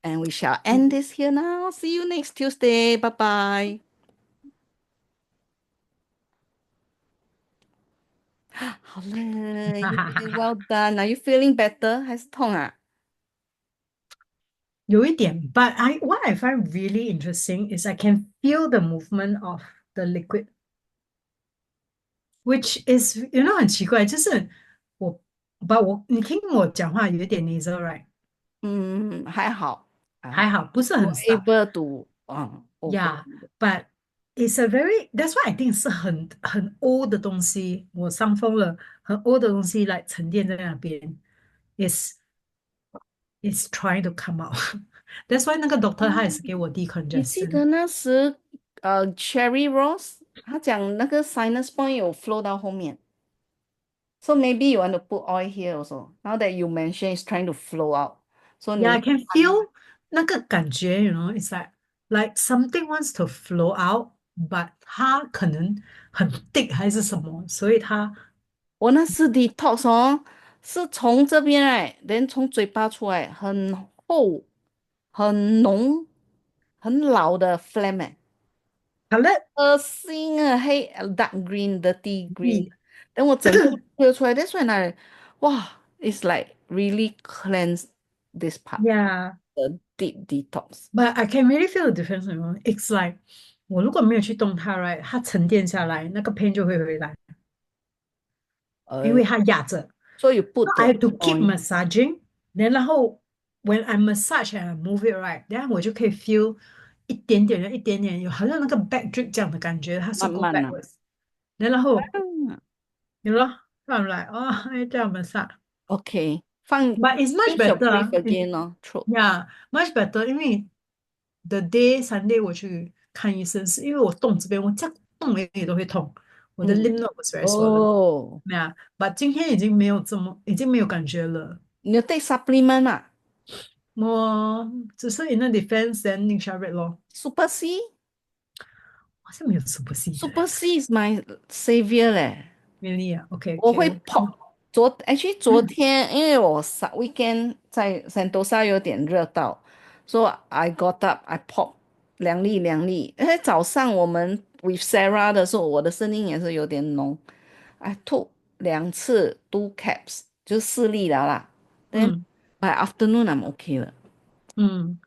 And we shall end this here now. See you next Tuesday. Bye bye. 好嘞，well done. Are you feeling better? 还是痛啊？有一点 but what I find really interesting is I can feel the movement of the liquid, which is 很奇怪，就是我你听我讲话有一点 nasal right，嗯，还好啊。还好，不是 You 很 were stuck。able to over Yeah, but it's a very that's why I think 是很 old 的东西，我伤风了，很 old 的东西来沉淀在那边，is is trying to come out。That's why 那个 doctor 他也是给我 你记 decongestant。得那时Cherry Rose 他讲那个 sinus point 有 flow 到后面，so maybe you want to put oil here also. Now that you mention it's trying to flow out, so Yeah, I 你 can feel 那个感觉，it's like something wants to flow out, but 它可能很 thick 还是什么，所以它 我那是 detox 哦，是从这边哎，连从嘴巴出来，很厚、很浓、很老的 phlegm 哎。好了，恶心啊，黑 dark green dirty green，你 等我整个推出来，that's when wow, it's like really cleanse this part, Yeah, the deep detox。but I can really feel the difference, It's like 我如果没有去动它，right，它沉淀下来，那个 pain 就会回来，因呃为它压着。，so you So put I the have to keep oil，massaging. Then 然后 when I massage and I move it right, then 我就可以 feel 一点点，好像那个 back drip 这样的感觉，它是 慢 go 慢啊。backwards。然后嗯有了，I'm like 哦，这样 massage。，OK，放 But it's much change your better breath 啊 again 哦，throat。yeah, much better。因为 the day Sunday 我去看医生，是因为我动这边，我这样动也都会痛，我的 嗯，lymph node was very swollen。哦，Yeah, but 今天已经没有感觉了。你有 take supplement 嘛我只是 in a defense then 宁夏 red 咯，？Super C，Super 好像没有什么戏的 C is my savior 嘞。，really 啊，OK 我 OK，会 pop。actually 昨天因为我weekend 在 Sentosa 有点热到，so I got up I pop 2粒2粒。早上我们 with Sarah 的时候，我的声音也是有点浓。I took 2次 2 caps，就4粒了啦。Then 嗯 by afternoon I'm okay 了。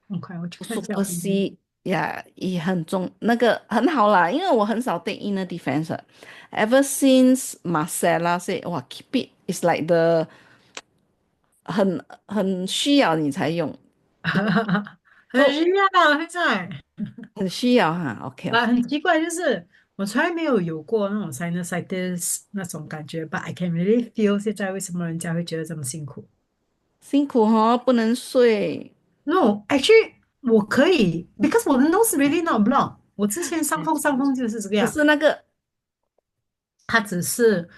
OK，我去看一下 Super 我的 C 呀也很重，那个很好啦，因为我很少 take inner defense 了。Ever since Marcella say，哇，keep it is like the 很需要你才用很，so 需要现在，很需要哈。OK 啊，OK，很奇怪，就是我从来没有过那种 sinusitis 那种感觉，but I can really feel 现在为什么人家会觉得这么辛苦。辛苦哦，不能睡。No, actually 我可以，because 我的 nose really not blocked。我之前哎伤风就是这个可样。是那个他只是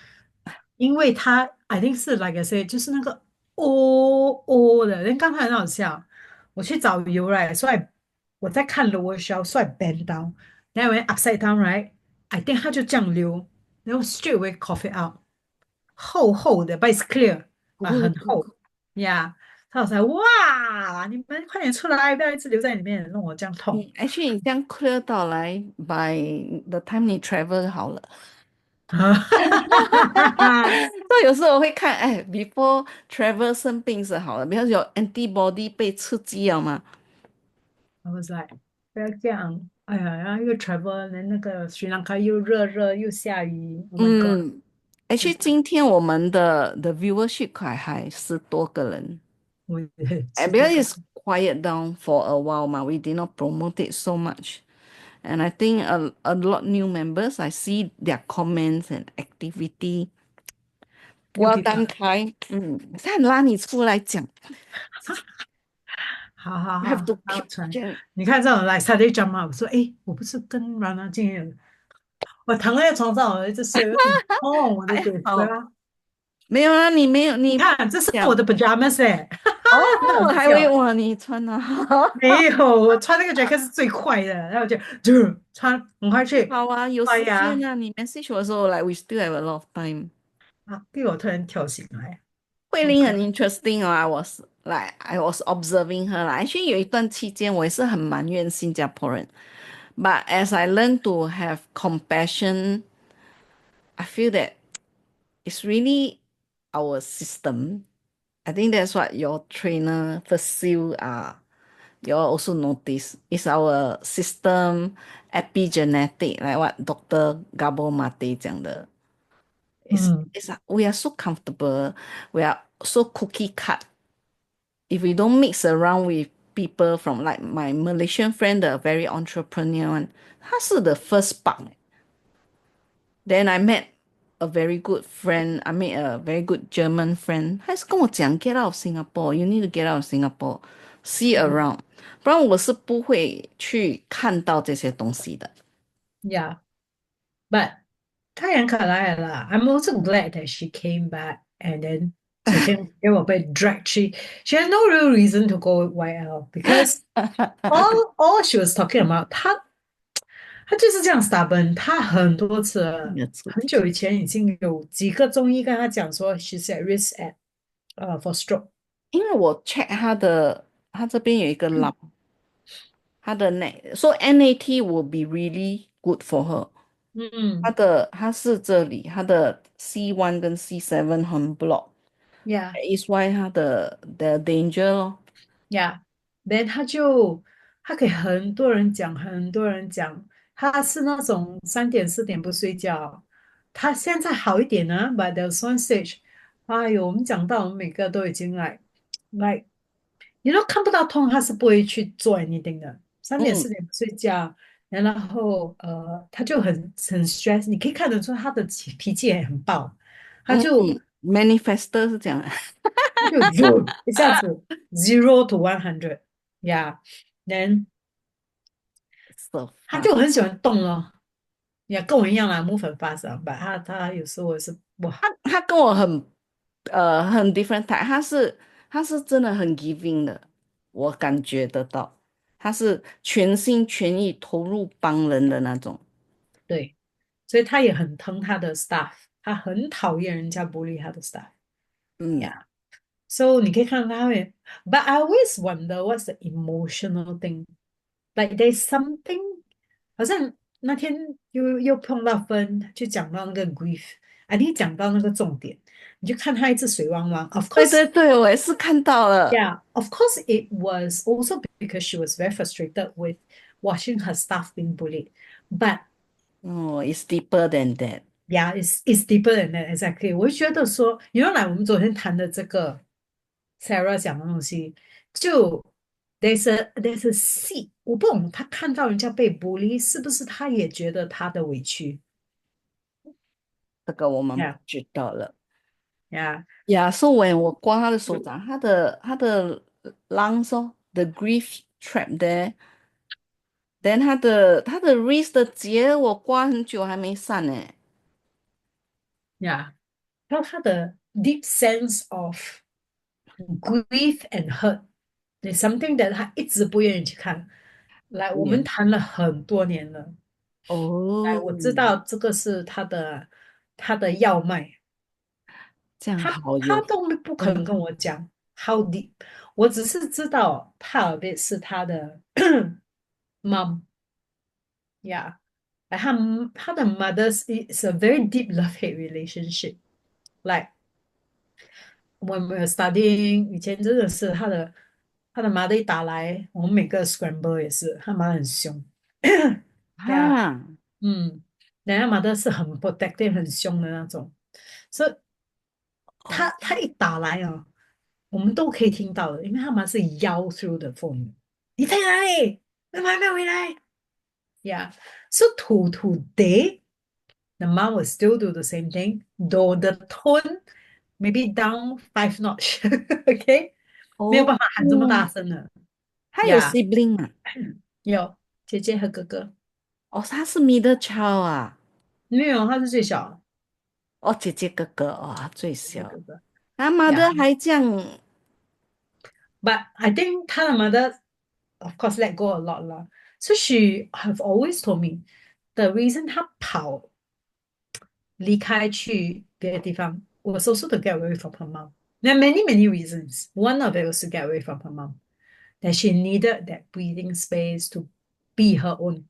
因为他 I think 是 like I say，就是那个哦的。人刚才很好笑，我去找油 right，所以我在看 lower shelf，所以 bend down，then when upside down right，I think 它就这样流，然后 straight away cough it out，厚厚的，but it's clear，啊，很厚，yeah。他才哇，你们快点出来，不要一直留在里面，弄我这样痛。你 actually 你这样 clear 到来，by the time 你 travel 好了。所以有时候我会看，哎，before travel 生病是好的，比如有 antibody 被刺激了嘛。I was like，不要这样，哎呀，然后又 travel，那个斯里兰卡又热热又下雨，Oh my God，嗯，哎，其实今天我们的 viewership 还10多个人，我也哎是多个，，because it's quiet down for a while 嘛，we did not promote it so much。And I think a lot new members, I see their comments and activity。我要又比较单开，再拉你出来讲好好，you have 好，to 还要 keep 传。讲。你看这种来 Saturday drama，我说诶，我不是跟 Rana 今天我躺在床上，我一直睡，哦，我的还嘴好，巴，没有啊，你没有，你不你看这是我讲的 pajamas 哎，哦，很好还以为笑。我你穿的好，没有，我穿那个 jacket 是最快的，然后我就穿很快去好啊，有刷牙时间啊，你 message 我的时候，like we still have a lot of time。啊，被我突然跳醒来，慧好可玲很 interesting 哦I was observing her 啦。actually 有一段期间我也是很埋怨新加坡人，but as I learn to have compassion, I feel that it's really our system. I think that's what your trainer Fasil you all also notice. It's our system epigenetic, like what Dr. Gabo Mate 讲的。嗯It's we are so comfortable, we are so cookie cut. If we don't mix around with people from like my Malaysian friend, the very entrepreneur one, 他是 the first spark. Then I met a very good friend. I made a very good German friend. 他是跟我讲 get out of Singapore. You need to get out of Singapore. See 嗯 around. 不然我是不会去看到这些东西的。，Yeah，but 她也很可爱啦。I'm also glad that she came back and then 昨天给我被 drag she had no real reason to go YL because all she was talking about 她就是这样 stubborn，她很多次了很久以前已经有几个中医跟她讲说 she's at risk at for stroke。因为我 check 他这边有一个 lump，他的 so NAT will be really good for her。嗯他是这里，他的 C1跟 C7很 block。，Yeah is why 他的 danger 咯。Yeah，then 他给很多人讲，很多人讲，他是那种3点4点不睡觉。他现在好一点呢，but there was one stage，哎呦，我们讲到我们每个都已经like，你都看不到痛，他是不会去做 anything 的。三点嗯四点不睡觉，然后他就很 stress，你可以看得出他的脾气也很爆，他嗯就，manifester 是这样的。就一下子 0 to 100，yeah，then so 他 fast。就很喜欢动咯，也跟我一样啦，move 很 fast 啊他有时候也是哇，他跟我很 different type，他是真的很 giving 的，我感觉得到，他是全心全意投入帮人的那种。对，所以他也很疼他的 staff，他很讨厌人家 bully 他的 嗯，staff，yeah，so 你可以看到他会，but I always wonder what's the emotional thing，like there's something，好像那天又碰到分，就讲到那个 grief，啊，你讲到那个重点，你就看他一直水汪汪，of 对 course。对对，我也是看到了。Yeah, of course, it was also because she was very frustrated with watching her staff being bullied. But 哦，it's deeper than that。yeah, it's deeper than that. Exactly. 我会觉得说原来我们昨天谈的这个 Sarah 讲的东西，就 there's a seed。我不懂，他看到人家被 bully，是不是他也觉得他的委屈这个我们不？Yeah, 知道了。yeah, Yeah, so when 我刮他的手掌，他的 lungs 哦，the grief trap there，then 他的 wrist 的结我刮很久还没散呢。yeah. 然后他的 deep sense of grief and hurt is something that 他一直不愿意去看。来，我们也谈了很多年了，来，哦，我知道这个是他的要脉，这样好有他都不肯分。跟我讲 how deep，我只是知道帕尔贝是他的 mom，yeah， like 他的 mother's is a very deep love hate relationship. Like when we were studying，以前真的是他的 mother 一打来，我们每个 scramble 也是，他妈很凶。呀，啊，嗯，人家 mother 是很 protective 很凶的那种，所以他哦一打来啊，我们都可以听到的，因为他们是 yell through the phone，你在哪里？怎么还没有回来？Yeah, so to today, the mom will still do the same thing, though the tone maybe down 5 notch. OK，没有哦，办法喊这么大声的。他有 Yeah，sibling 吗？有姐姐和哥哥，哦，他是 middle child 啊。没有，他是最小，哦，姐姐哥哥哦，他最姐姐哥小，哥。他妈 Yeah，的还这样，but I think 他的 mother of course let go a lot 啦。So she have always told me the reason 他跑离开去别的地方 was also to get away from her mom. There are many reasons. One of it was to get away from her mom. That she needed that breathing space to be her own.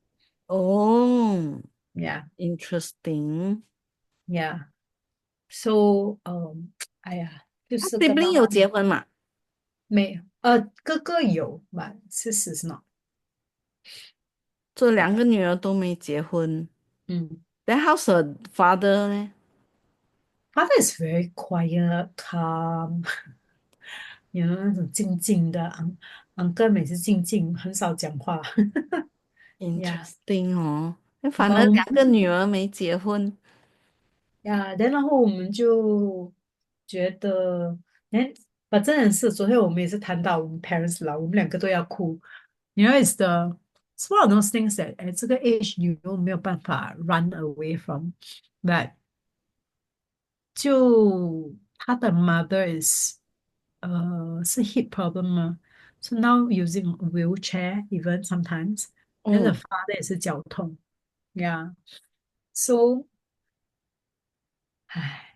哦 Yeah, interesting。yeah. So, 哎呀，就他 是跟 sibling 妈妈有结婚嘛？没有，哥哥有，but sisters not. 这两 Yeah. 个女儿都没结婚。嗯 Then how's her father 呢 Father is very quiet, calm. 有那种静静的，uncle 每次静静，很少讲话。Yeah，？Interesting 哦，那反而然后两个女儿没结婚。呀，然后我们就觉得，哎，把真的是昨天我们也是谈到我们 parents 了，我们两个都要哭。You know, it's one of those things that at 这个 age 你又没有办法 run away from. But 就他的 mother is 是 hip problem 吗？So now using a wheelchair even sometimes. Then the 嗯 father 也是脚痛。Yeah. So 唉。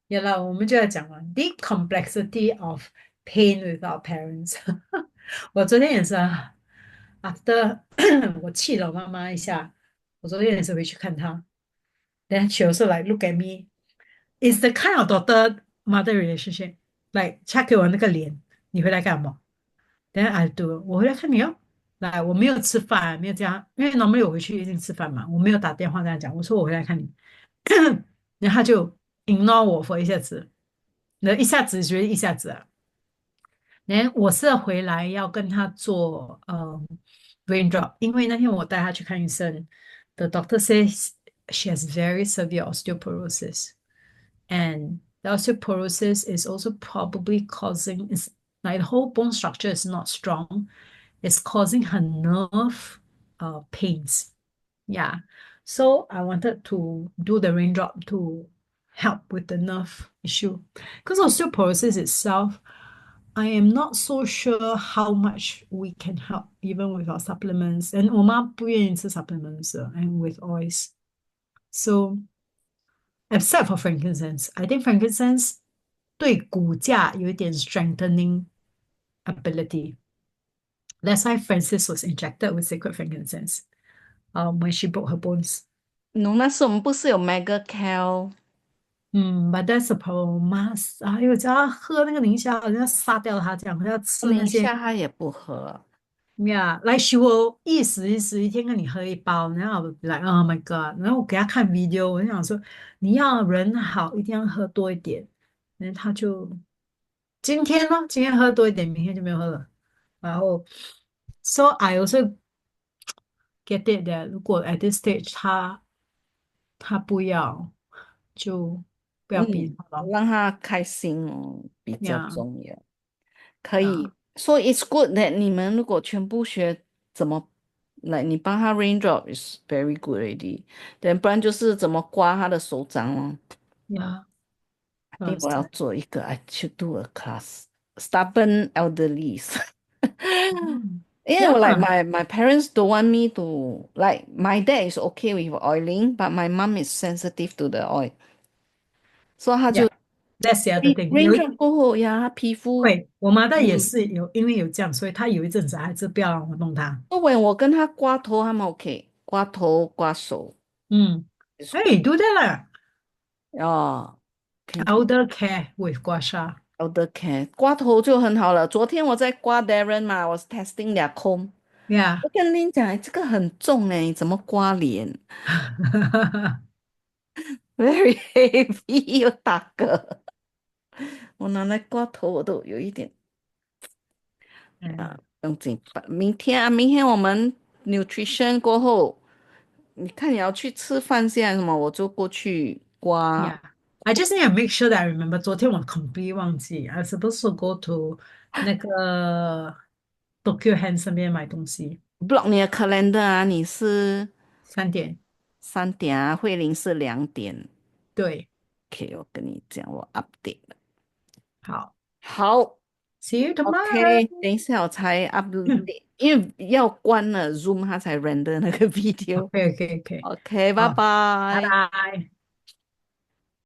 Yeah 啦，我们就要讲了，the complexity of pain with our parents 我昨天也是啊，after 我气了我妈妈一下，我昨天也是回去看她，then she also like look at me. It's the kind of daughter mother relationship. Like 她给我那个脸，你回来干嘛？Then I do，我回来看你哦。来，我没有吃饭，没有这样，因为 normally 我回去一定吃饭嘛，我没有打电话跟她讲，我说我回来看你，然后她就 ignore 我 for 一下子。那一下子觉得一下子啊，然后我是回来要跟他做brain drop，因为那天我带他去看医生，the doctor says she has very severe osteoporosis and the osteoporosis is also probably causing is like the whole bone structure is not strong, it's causing her nerve pains. Yeah. So I wanted to do the raindrop to help with the nerve issue. Because osteoporosis itself, I am not so sure how much we can help even with our supplements. And 我妈不愿意吃 supplements and with oils. So except for frankincense, I think frankincense 对骨架有一点 strengthening ability. That's why Francis was injected with sacred frankincense when she broke her bones. 那时我们不是有 mega cal，But that's a problem. 妈，叫他喝那个宁夏，好像杀掉他这样，要吃那宁些夏他也不喝。，Yeah，like she will 意思一天跟你喝一包，然后 I like oh my god，然后我给他看 video，我就想说你要人好，一定要喝多一点，然后他就今天喝多一点，明天就没有喝了，然后 so I also get it that 如果 at this stage 他不要，就不要逼嗯，他了让他开心哦，比较，Yeah，重要。可以 yeah。so it's good that 你们如果全部学怎么，来，你帮他 raindrop is very good already。等不然就是怎么刮他的手掌哦。Yeah，I think 我要是，做一个，I should do a class。Stubborn elderlies。嗯，因为我 like 呀 my parents don't want me to like my dad is okay with oiling, but my mom is sensitive to the oil，所以他就 ，Yeah，that's the other thing。raindrop 过后呀，他皮肤对，我妈的也嗯，是因为有这样，所以她有一阵子还是不要让我弄她。不管我跟他刮头，他们 OK，刮头刮手。Mm. It's Hey, do that. oh, can Elder care with gua sha. elder care 刮头就很好了。昨天我在刮 Darren 嘛，我是 testing their comb。Yeah. 我跟你讲，这个很重哎，怎么刮脸？Very heavy 又大个，我拿来刮头我都有一点Yeah. 用劲。明天我们 nutrition 过后，你看你要去吃饭现在什么，我就过去刮 Yeah. I just need to make sure that I remember 昨天我 completely 忘记 I was supposed to go to 那个 Tokyo Hands 那边买东西block 你的 calendar 啊，你是3点。3点啊，慧玲是2点。对，OK，我跟你讲，我 update 了。好好，See you tomorrow。，OK，等一下我才 update，因为要关了 Zoom 它才 render 那个 video。OK OK OK，OK，拜好，拜拜。拜。